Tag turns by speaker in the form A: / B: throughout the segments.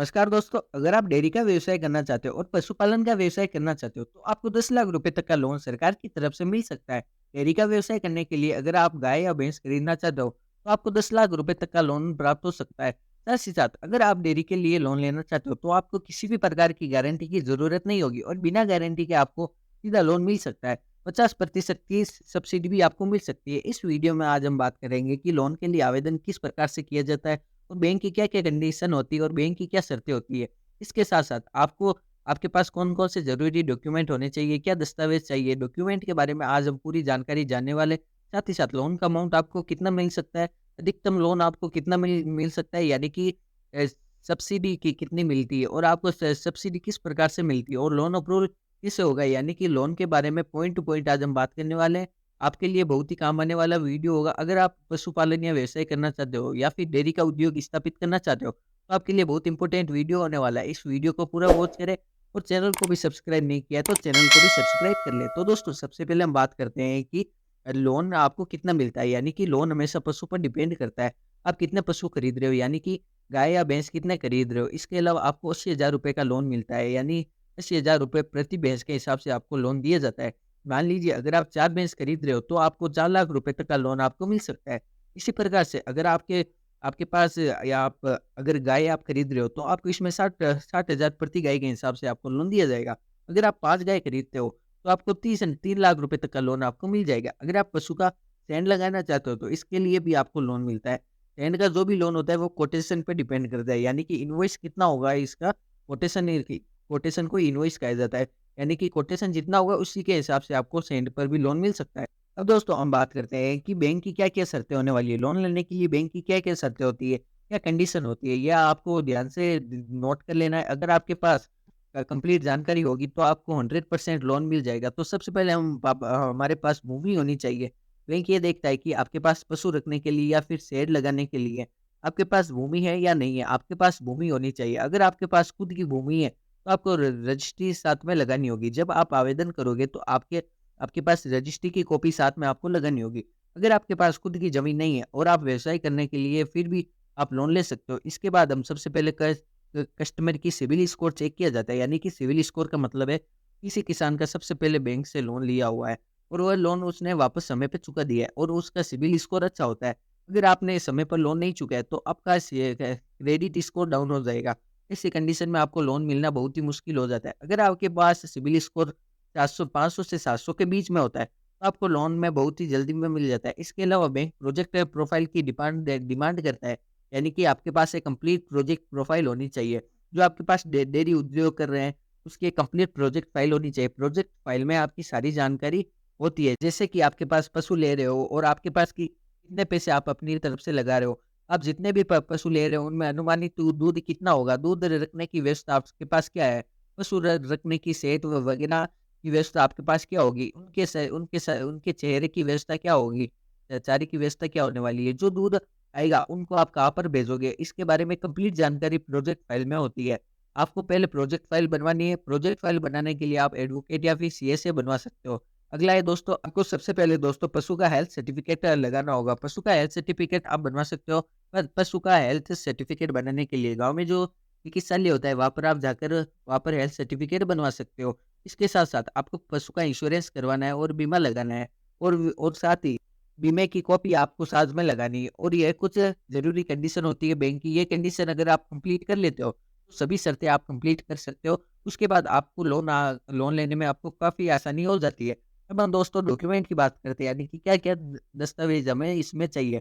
A: नमस्कार दोस्तों, अगर आप डेयरी का व्यवसाय करना चाहते हो और पशुपालन का व्यवसाय करना चाहते हो, तो आपको 10 लाख रुपए तक का लोन सरकार की तरफ से मिल सकता है। डेयरी का व्यवसाय करने के लिए अगर आप गाय या भैंस खरीदना चाहते हो, तो आपको 10 लाख रुपए तक का लोन प्राप्त हो सकता है। साथ ही साथ अगर आप डेयरी के लिए लोन लेना चाहते हो, तो आपको किसी भी प्रकार की गारंटी की ज़रूरत नहीं होगी और बिना गारंटी के आपको सीधा लोन मिल सकता है। 50% की सब्सिडी भी आपको मिल सकती है। इस वीडियो में आज हम बात करेंगे कि लोन के लिए आवेदन किस प्रकार से किया जाता है और बैंक की क्या-क्या कंडीशन होती है और बैंक की क्या शर्तें होती है। इसके साथ-साथ आपको आपके पास कौन-कौन से ज़रूरी डॉक्यूमेंट होने चाहिए, क्या दस्तावेज़ चाहिए, डॉक्यूमेंट के बारे में आज हम पूरी जानकारी जानने वाले। साथ ही साथ लोन का अमाउंट आपको कितना मिल सकता है, अधिकतम लोन आपको कितना मिल मिल सकता है यानी कि अ, सब्सिडी की कितनी मिलती है और आपको स सब्सिडी किस प्रकार से मिलती है और लोन अप्रूवल किससे होगा यानी कि लोन के बारे में पॉइंट टू पॉइंट आज हम बात करने वाले हैं। आपके लिए बहुत ही काम आने वाला वीडियो होगा। अगर आप पशुपालन या व्यवसाय करना चाहते हो या फिर डेयरी का उद्योग स्थापित करना चाहते हो, तो आपके लिए बहुत इंपॉर्टेंट वीडियो होने वाला है। इस वीडियो को पूरा वॉच करें और चैनल को भी सब्सक्राइब नहीं किया है, तो चैनल को भी सब्सक्राइब कर लें। तो दोस्तों सबसे पहले हम बात करते हैं कि लोन आपको कितना मिलता है, यानी कि लोन हमेशा पशु पर डिपेंड करता है। आप कितने पशु खरीद रहे हो, यानी कि गाय या भैंस कितने खरीद रहे हो। इसके अलावा आपको 80,000 रुपए का लोन मिलता है, यानी 80,000 रुपए प्रति भैंस के हिसाब से आपको लोन दिया जाता है। मान लीजिए अगर आप 4 भैंस खरीद रहे हो, तो आपको 4 लाख रुपए तक का लोन आपको मिल सकता है। इसी प्रकार से अगर आपके आपके पास या आप अगर गाय आप खरीद रहे हो, तो आपको इसमें 60,000 प्रति गाय के हिसाब से आपको लोन दिया जाएगा। अगर आप 5 गाय खरीदते हो, तो आपको 3 लाख रुपए तक का लोन आपको मिल जाएगा। अगर आप पशु का शेड लगाना चाहते हो, तो इसके लिए भी आपको लोन मिलता है। शेड का जो भी लोन होता है, वो कोटेशन पे डिपेंड करता है, यानी कि इनवॉइस कितना होगा इसका, कोटेशन को इनवॉइस कहा जाता है। यानी कि कोटेशन जितना होगा, उसी के हिसाब से आपको शेड पर भी लोन मिल सकता है। अब दोस्तों हम बात करते हैं कि बैंक की क्या-क्या शर्तें होने वाली है। लोन लेने के लिए बैंक की क्या-क्या शर्तें होती है, क्या कंडीशन होती है, यह आपको ध्यान से नोट कर लेना है। अगर आपके पास कंप्लीट जानकारी होगी, तो आपको 100% लोन मिल जाएगा। तो सबसे पहले हमारे पास भूमि होनी चाहिए। बैंक ये देखता है कि आपके पास पशु रखने के लिए या फिर शेड लगाने के लिए आपके पास भूमि है या नहीं है। आपके पास भूमि होनी चाहिए। अगर आपके पास खुद की भूमि है, तो आपको रजिस्ट्री साथ में लगानी होगी। जब आप आवेदन करोगे, तो आपके आपके पास रजिस्ट्री की कॉपी साथ में आपको लगानी होगी। अगर आपके पास खुद की ज़मीन नहीं है और आप व्यवसाय करने के लिए फिर भी आप लोन ले सकते हो। इसके बाद हम सबसे पहले कस्टमर की सिबिल स्कोर चेक किया जाता है, यानी कि सिबिल स्कोर का मतलब है किसी किसान का सबसे पहले बैंक से लोन लिया हुआ है और वह लोन उसने वापस समय पे चुका दिया है और उसका सिबिल स्कोर अच्छा होता है। अगर आपने समय पर लोन नहीं चुकाया, तो आपका क्रेडिट स्कोर डाउन हो जाएगा। ऐसी कंडीशन में आपको लोन मिलना बहुत ही मुश्किल हो जाता है। अगर आपके पास सिबिल स्कोर 700 500 से 700 के बीच में होता है, तो आपको लोन में बहुत ही जल्दी में मिल जाता है। इसके अलावा बैंक प्रोजेक्ट प्रोफाइल की डिमांड करता है, यानी कि आपके पास एक कंप्लीट प्रोजेक्ट प्रोफाइल होनी चाहिए। जो आपके पास डेयरी उद्योग कर रहे हैं, उसकी एक कंप्लीट प्रोजेक्ट फाइल होनी चाहिए। प्रोजेक्ट फाइल में आपकी सारी जानकारी होती है, जैसे कि आपके पास पशु ले रहे हो और आपके पास की कितने पैसे आप अपनी तरफ से लगा रहे हो। आप जितने भी पशु ले रहे हो, उनमें अनुमानित दूध कितना होगा, दूध रखने की व्यवस्था आपके पास क्या है, पशु रखने की सेहत वगैरह की व्यवस्था आपके पास क्या होगी, उनके चेहरे की व्यवस्था क्या होगी, चारे की व्यवस्था क्या होने वाली है, जो दूध आएगा उनको आप कहाँ पर भेजोगे, इसके बारे में कंप्लीट जानकारी प्रोजेक्ट फाइल में होती है। आपको पहले प्रोजेक्ट फाइल बनवानी है। प्रोजेक्ट फाइल बनाने के लिए आप एडवोकेट या फिर सीए से बनवा सकते हो। अगला है दोस्तों, आपको सबसे पहले दोस्तों पशु का हेल्थ सर्टिफिकेट लगाना होगा। पशु का हेल्थ सर्टिफिकेट आप बनवा सकते हो। पर पशु का हेल्थ सर्टिफिकेट बनाने के लिए गाँव में जो चिकित्सालय होता है, वहाँ पर आप जाकर वहाँ पर हेल्थ सर्टिफिकेट बनवा सकते हो। इसके साथ-साथ आपको पशु का इंश्योरेंस करवाना है और बीमा लगाना है और साथ ही बीमे की कॉपी आपको साथ में लगानी है और ये कुछ ज़रूरी कंडीशन होती है बैंक की। ये कंडीशन अगर आप कंप्लीट कर लेते हो, तो सभी शर्तें आप कंप्लीट कर सकते हो। उसके बाद आपको लोन लेने में आपको काफ़ी आसानी हो जाती है। अब हम दोस्तों डॉक्यूमेंट की बात करते हैं, यानी कि क्या-क्या दस्तावेज़ हमें इसमें चाहिए।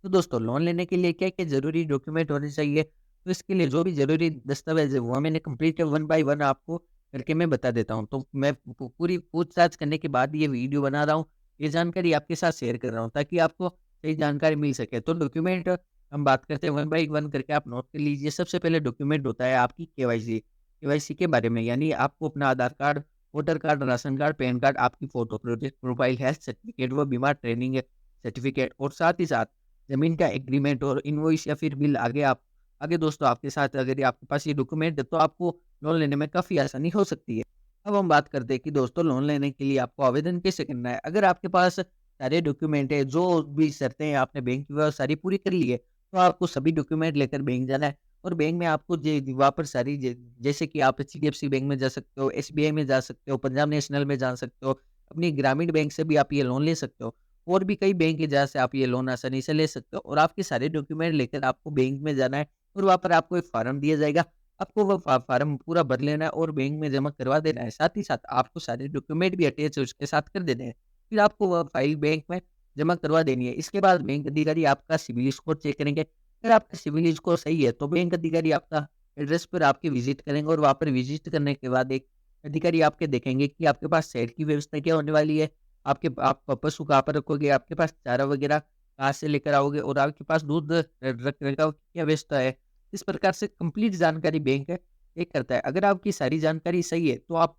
A: तो दोस्तों लोन लेने के लिए क्या-क्या ज़रूरी डॉक्यूमेंट होने चाहिए, तो इसके लिए जो भी ज़रूरी दस्तावेज़ है, वो मैंने कंप्लीट वन बाय वन आपको करके मैं बता देता हूँ। तो मैं पूरी पूछताछ करने के बाद ये वीडियो बना रहा हूँ। ये जानकारी आपके साथ शेयर कर रहा हूँ ताकि आपको सही जानकारी मिल सके। तो डॉक्यूमेंट हम बात करते हैं वन बाय वन करके आप नोट कर लीजिए। सबसे पहले डॉक्यूमेंट होता है आपकी केवाईसी। केवाईसी के बारे में, यानी आपको अपना Aadhaar card, voter card, ration card, PAN card, आपकी photo, project profile, health certificate व बीमा ट्रेनिंग सर्टिफिकेट और साथ ही साथ ज़मीन का एग्रीमेंट और इनवॉइस या फिर बिल आगे दोस्तों आपके साथ अगर ये आपके पास ये डॉक्यूमेंट है, तो आपको लोन लेने में काफ़ी आसानी हो सकती है। अब हम बात करते हैं कि दोस्तों लोन लेने के लिए आपको आवेदन कैसे करना है। अगर आपके पास सारे डॉक्यूमेंट है, जो भी शर्तें हैं आपने बैंक की वो सारी पूरी कर ली है, तो आपको सभी डॉक्यूमेंट लेकर बैंक जाना है और बैंक में आपको जे वहाँ पर सारी ज जैसे कि आप एचडीएफसी बैंक में जा सकते हो, एसबीआई में जा सकते हो, पंजाब नेशनल में जा सकते हो, अपनी ग्रामीण बैंक से भी आप ये लोन ले सकते हो। और भी कई बैंक है जहाँ से आप ये लोन आसानी से ले सकते हो और आपके सारे डॉक्यूमेंट लेकर आपको बैंक में जाना है और वहाँ पर आपको एक फ़ॉर्म दिया जाएगा। आपको वो फ़ॉर्म पूरा भर लेना है और बैंक में जमा करवा देना है। साथ ही साथ आपको सारे डॉक्यूमेंट भी अटैच उसके साथ कर देने हैं। फिर आपको वह फाइल बैंक में जमा करवा देनी है। इसके बाद बैंक अधिकारी आपका सिबिल स्कोर चेक करेंगे। अगर आपका सिबिल स्कोर सही है, तो बैंक अधिकारी आपका एड्रेस पर आपके विज़िट करेंगे और वहाँ पर विज़िट करने के बाद एक अधिकारी आपके देखेंगे कि आपके पास शेड की व्यवस्था क्या होने वाली है, आप पशु कहाँ पर रखोगे, आपके पास चारा वगैरह कहाँ से लेकर आओगे और आपके पास दूध रखने का क्या व्यवस्था है। इस प्रकार से कंप्लीट जानकारी बैंक है चेक करता है। अगर आपकी सारी जानकारी सही है, तो आप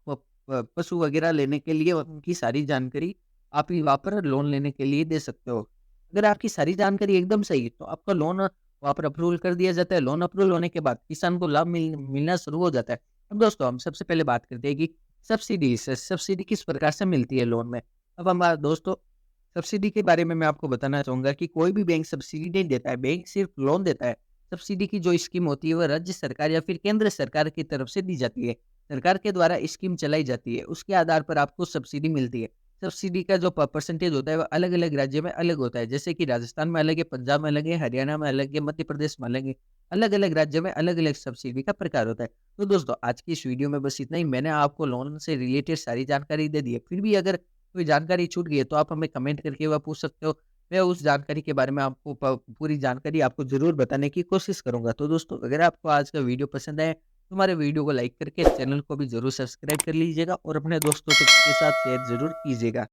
A: पशु वगैरह लेने के लिए उनकी सारी जानकारी आप ही वहाँ पर लोन लेने के लिए दे सकते हो। अगर आपकी सारी जानकारी एकदम सही है, तो आपका लोन वहाँ पर अप्रूवल कर दिया जाता है। लोन अप्रूवल होने के बाद किसान को लाभ मिलना शुरू हो जाता है। अब दोस्तों हम सबसे पहले बात करते हैं कि सब्सिडी किस प्रकार से मिलती है लोन में। अब हम दोस्तों सब्सिडी के बारे में मैं आपको बताना चाहूँगा कि कोई भी बैंक सब्सिडी नहीं देता है, बैंक सिर्फ लोन देता है। सब्सिडी की जो स्कीम होती है, वो राज्य सरकार या फिर केंद्र सरकार की तरफ से दी जाती है। सरकार के द्वारा स्कीम चलाई जाती है, उसके आधार पर आपको सब्सिडी मिलती है। सब्सिडी का जो परसेंटेज होता है, वो अलग-अलग राज्य में अलग होता है। जैसे कि राजस्थान में अलग है, पंजाब में अलग है, हरियाणा में अलग है, मध्य प्रदेश में अलग है। अलग-अलग राज्य में अलग-अलग सब्सिडी का प्रकार होता है। तो दोस्तों आज की इस वीडियो में बस इतना ही। मैंने आपको लोन से रिलेटेड सारी जानकारी दे दी है। फिर भी अगर कोई जानकारी छूट गई है, तो आप हमें कमेंट करके वह पूछ सकते हो। मैं उस जानकारी के बारे में आपको पूरी जानकारी आपको ज़रूर बताने की कोशिश करूँगा। तो दोस्तों अगर आपको आज का वीडियो पसंद आया, तो हमारे वीडियो को लाइक करके चैनल को भी ज़रूर सब्सक्राइब कर लीजिएगा और अपने दोस्तों तक के साथ शेयर ज़रूर कीजिएगा।